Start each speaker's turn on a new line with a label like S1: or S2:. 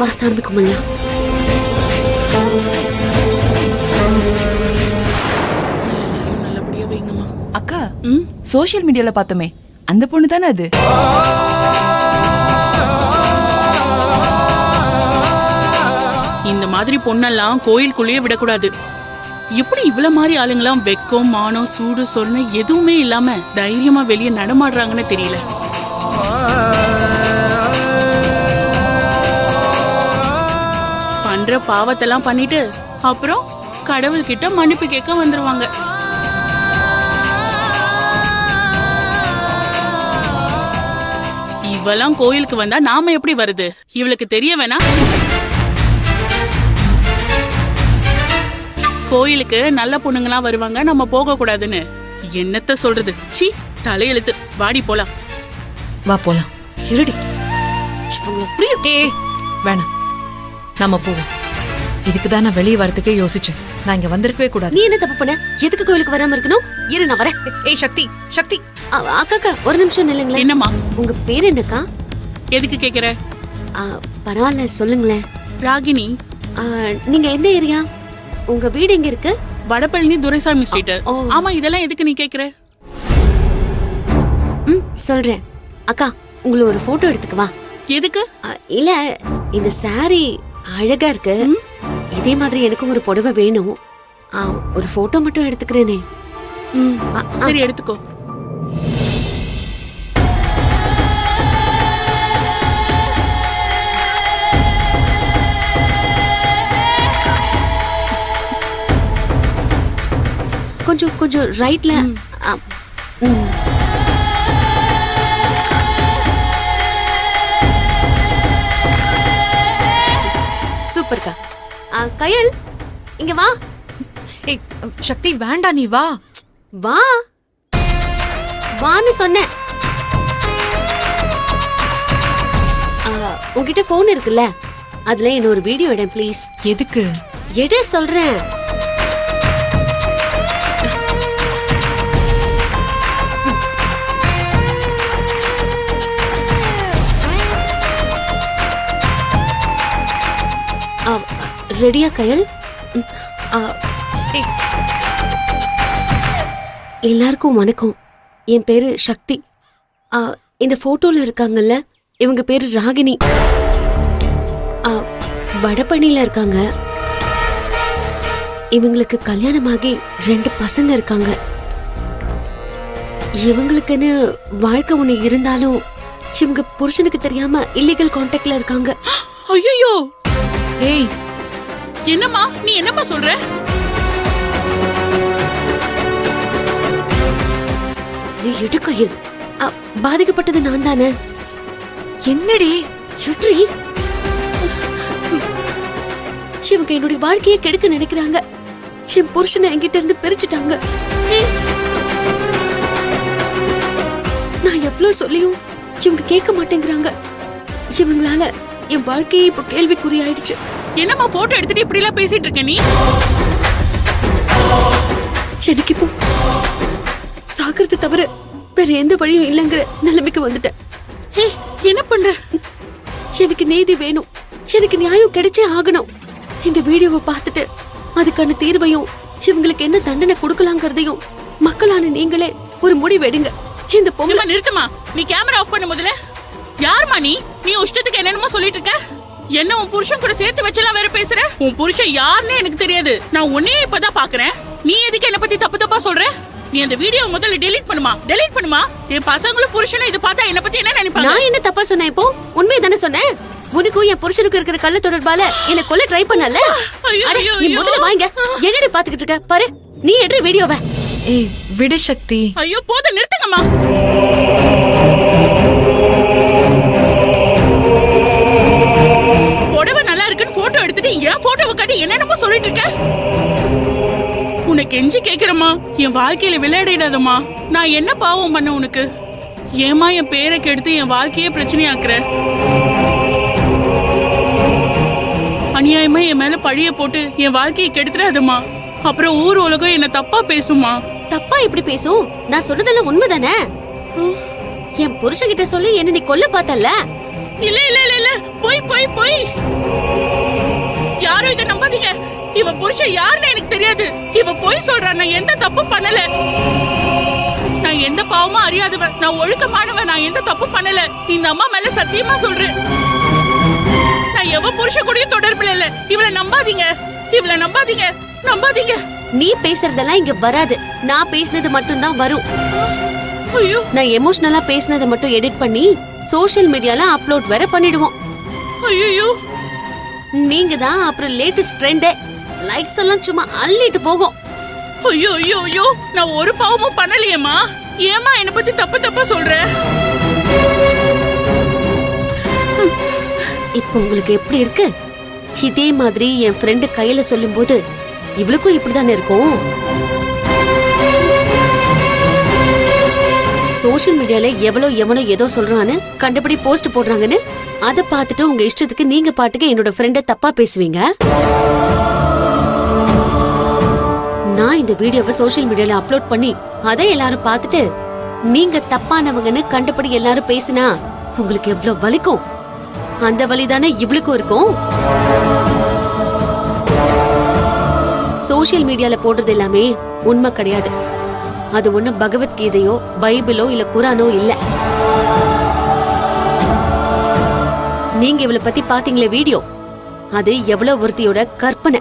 S1: வா சாமி கும்பிடலாம்.
S2: நல்லபடியா வைங்கம்மா.
S3: அக்கா சோஷியல் மீடியால பார்த்தோமே அந்த பொண்ணு தானே அது?
S2: இந்த மாதிரி பொண்ணெல்லாம் கோயிலுக்குள்ளேயே விடக்கூடாது. எப்படி இவ்வளவு மாதிரி ஆளுங்களாம் வெக்கம் மானம் சூடு சொன்ன எதுவுமே இல்லாம தைரியமா வெளியே நடமாடுறாங்கன்னு தெரியல. பண்ற பாவத்தெல்லாம் பண்ணிட்டு அப்புறம் கடவுள்கிட்ட மன்னிப்பு கேட்க வந்துருவாங்க. இவெல்லாம் கோயிலுக்கு வந்தா நாம எப்படி வருது? இவளுக்கு தெரிய வேணா? கோயிலுக்கு நல்ல பொண்ணுங்களா வருவாங்க, நம்ம போக கூடாதுன்னு என்னத்த சொல்றது? சீ, தலையெழுத்து. வாடி போலாம்.
S4: வா போலாம்.
S1: இருடி.
S4: வேணாம், நம்ம போவோம். இதுக்கு தான் நான் வெளியே வரதுக்கே யோசிச்சேன். நான் இங்க வந்திருக்கவே கூடாது.
S1: நீ என்ன தப்பு பண்ண? எதுக்கு கோயிலுக்கு வராம இருக்கணும்? இரு நான் வரேன்.
S4: ஏய் சக்தி, சக்தி.
S1: அக்கா ஒரு நிமிஷம் நில்லுங்களேன்.
S2: என்னம்மா?
S1: உங்க பேர் என்னக்கா?
S2: எதுக்கு கேக்குற?
S1: பரவாயில்ல சொல்லுங்களேன்.
S2: ராகினி.
S1: நீங்க எந்த ஏரியா? உங்க வீடு எங்க இருக்கு?
S2: வடபழனி துரைசாமி ஸ்ட்ரீட். ஆமா, இதெல்லாம் எதுக்கு நீ கேக்குற?
S1: சொல்றேன். அக்கா உங்களை ஒரு போட்டோ எடுத்துக்கவா?
S2: எதுக்கு?
S1: இல்ல, இந்த சாரி அழகா இருக்கு. இதே மாதிரி எனக்கும் ஒரு புடவை வேணும். ஒரு போட்டோ மட்டும் எடுத்துக்கிறேனே.
S2: சரி, எடுத்துக்கோ.
S1: கொஞ்சம் கொஞ்சம் ரைட்ல. சூப்பர்க்கா. கயல் இங்க வா.
S4: ஏய் சக்தி, வேண்டாம், நீ வா.
S1: வா வான்னு சொன்னேன். உன்கிட்ட போன் இருக்குல்ல, அதுல என்ன ஒரு வீடியோ எடு ப்ளீஸ்.
S4: எதுக்கு?
S1: எடு சொல்றேன். ரெடியா கயல்? எல்லாருக்கும் வணக்கம். என் பேரு சக்தி. இந்த போட்டோல இருக்காங்கல்ல, இவங்க பேரு ராகினி. வடபழனியில இருக்காங்க. இவங்களுக்கு கல்யாணமாகி 2 பசங்க இருக்காங்க. இவங்களுக்குன்னு வாழ்க்கை ஒண்ணு இருந்தாலும் இவங்க புருஷனுக்கு தெரியாம இல்லீகல் கான்டாக்ட்ல இருக்காங்க.
S2: ஐயோ,
S4: ஏய்
S2: என்னம்மா நீ என்னம்மா சொல்ற?
S1: நீ எடு கையில். பாதிக்கப்பட்டது நான் தானே.
S4: என்னடி
S1: சுற்றி இவங்க என்னுடைய வாழ்க்கையை கெடுக்க நினைக்கிறாங்க. என் புருஷனை என்கிட்ட இருந்து பிரிச்சுட்டாங்க. நான் எவ்வளவு சொல்லியும் இவங்க கேட்க மாட்டேங்கிறாங்க. இவங்களால என் வாழ்க்கையை இப்ப கேள்விக்குறி ஆயிடுச்சு.
S2: என்னம்மா போட்டோ எடுத்துட்டு இப்படி எல்லாம் பேசிட்டு இருக்க நீ?
S1: எனக்கு இப்போ சாகிறது தவிர வேற எந்த வழியும் இல்லைங்கிற நிலைமைக்கு வந்துட்டேன்.
S2: என்ன பண்ற?
S1: எனக்கு நீதி வேணும். எனக்கு நியாயம் கிடைச்சே ஆகணும். இந்த வீடியோவை பார்த்துட்டு அதுக்கான தீர்வையும் இவங்களுக்கு என்ன தண்டனை கொடுக்கலாங்கிறதையும் மக்களான நீங்களே ஒரு முடிவு எடுங்க. இந்த பொம்பளை
S2: நிறுத்துமா. நீ கேமரா ஆஃப் பண்ண முதல்ல. யாருமா நீ? நீ உஷ்டத்துக்கு என்னென்னமோ சொல்லிட்டு இருக்க. என்ன உன் புருஷன் கூட சேர்த்து வச்செல்லாம் வேற பேசுற? உன் புருஷன் யாருன்னு எனக்கு தெரியாது. நான் உன்னையே இப்பதான் பாக்குறேன். நீ எதுக்கு என்ன பத்தி தப்பு தப்பா சொல்ற? நீ அந்த வீடியோ முதல்ல டெலீட் பண்ணுமா. என் பசங்களும் புருஷனும் இதை பார்த்தா என்ன பத்தி என்ன நினைப்பாங்க?
S1: நான் என்ன தப்பா சொன்னேன்? இப்போ உண்மையை தானே சொன்னேன். உனக்கும் என் புருஷனுக்கு இருக்கிற கள்ள தொடர்பால என்ன கொல்ல ட்ரை பண்ணல. நீ முதல்ல வாங்க. என்னடி பாத்துக்கிட்டு இருக்க பாரு. நீ எடுற வீடியோவை.
S4: ஏய் விடு சக்தி.
S2: ஐயோ போத நிறுத்துங்கம்மா. புடவை நல்லா இருக்குன்னு போட்டோ எடுத்துட்டு இங்க போட்டோவை காட்டி என்னென்னமோ சொல்லிட்டு இருக்க. உனக்கு எஞ்சி கேக்குறமா, என் வாழ்க்கையில விளையாடிடாதம்மா. நான் என்ன பாவம் பண்ண உனக்கு? ஏமா என் பேரை கெடுத்து என் வாழ்க்கையே பிரச்சனையாக்குற? அநியாயமா என் மேல பழிய போட்டு என் வாழ்க்கையை கெடுத்துறாதம்மா. அப்புறம் ஊர் உலகம் என்ன தப்பா பேசுமா.
S1: தப்பா எப்படி பேசும்? நான் சொன்னதெல்லாம் உண்மைதானே. என் புருஷன்கிட்ட சொல்லி என்ன நீ கொல்ல பார்த்தல்ல?
S2: இல்ல இல்ல இல்ல இல்ல, போய் போய் போய். யாரும் இதை நம்பாதீங்க. இவ புருஷன் யாருன்னு எனக்கு தெரியாது. இவ போய் சொல்றா. நான் எந்த தப்பும் பண்ணல. நான் எந்த பாவமும் அறியாதவன். நான் ஒழுக்கமானவன். நான் எந்த தப்பும் பண்ணல. இந்த அம்மா மேல சத்தியமா சொல்றேன். நான் எவ புருஷன் கூட தொடர்புல இல்ல. இவளை நம்பாதீங்க. இவளை நம்பாதீங்க. நம்பாதீங்க.
S1: நீ பேசுறதெல்லாம் இங்க வராது. நான் பேசினது மட்டும் தான் வரும்.
S2: ஐயோ,
S1: நான் எமோஷனலா பேசினதை மட்டும் எடிட் பண்ணி சோஷியல் மீடியால அப்லோட் வேற பண்ணிடுவோம்.
S2: ஐயோ,
S1: நீங்க தான் அப்புறம் லேட்டஸ்ட் ட்ரெண்ட் லைக்ஸ் எல்லாம் சும்மா அள்ளிட்டு போகும்.
S2: ஐயோ, ஐயோ, ஐயோ, நான் ஒரு பாவமும் பண்ணலையேம்மா. ஏமா என்ன பத்தி தப்பு தப்பா சொல்ற?
S1: இப்போ உங்களுக்கு எப்படி இருக்கு? இதே மாதிரி என் ஃப்ரெண்டு கையில சொல்லும்போது இவளுக்கும் இப்படிதானே இருக்கும். சோஷியல் மீடியால எவனோ ஏதோ சொல்றான்னு கண்டபடி போஸ்ட் போடுறாங்கன்னு அதை பார்த்துட்டு உங்க இஷ்டத்துக்கு நீங்க பாட்டுக்கு என்னோட ஃப்ரெண்ட தப்பா பேசுவீங்க. நான் இந்த வீடியோவை சோஷியல் மீடியால அப்லோட் பண்ணி அதை எல்லாரும் பார்த்துட்டு நீங்க தப்பானவங்கன்னு கண்டபடி எல்லாரும் பேசினா உங்களுக்கு எவ்வளவு வலிக்கும். அந்த வலிதானே இவளுக்கும் இருக்கும். சோஷியல் மீடியால போடுறது எல்லாமே உண்மை கிடையாது. அது ஒண்ணு பகவத்கீதையோ பைபிளோ இல்ல குரானோ இல்ல. நீங்க இவளை பத்தி பாத்தீங்களே வீடியோ, அது எவ்வளவு ஒருத்தியோட கற்பனை.